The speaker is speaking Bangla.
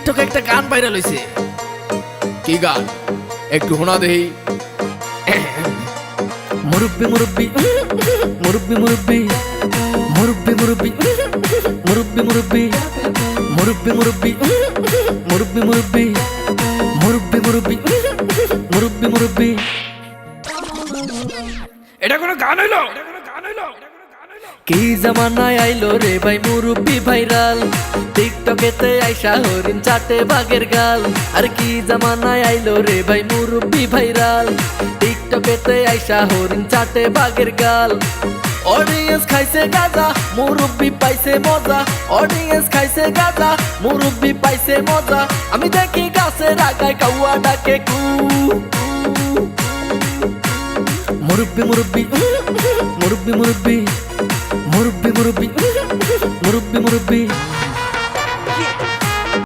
টিকটকে একটা গান ভাইরাল হইছে। কি গান একটু শোনা দেই। মুরব্বি মুরব্বি মুরব্বি মুরব্বি মুরব্বি মুরব্বি মুরব্বি মুরব্বি মুরব্বি মুরব্বি মুরব্বি মুরব্বি মুরব্বি মুরব্বি মুরব্বি মুরব্বি। এটা কোনো গান হইলো? কি জামানায় আইলো রে ভাই মুরব্বি ভাইরাল, টিকটকেতে আইসা হরিণ চাটে বাঘের গাল। আর কি জামানায় আইলো রে ভাই মুরব্বি ভাইরাল, টিকটকেতে আইসা হরিণ চাটে বাঘের গাল। অডিয়েন্স খাইছে গাঁজা, মুরব্বি পাইছে মজা। অডিয়েন্স খাইছে গাঁজা, মুরব্বি পাইছে মজা। আমি দেখি গাছের আগায় কাউয়া ডাকে কু। মুরব্বি মুরব্বি মুরব্বি মুরব্বি মুরব্বি মুরব্বি মুরব্বি মুরব্বি।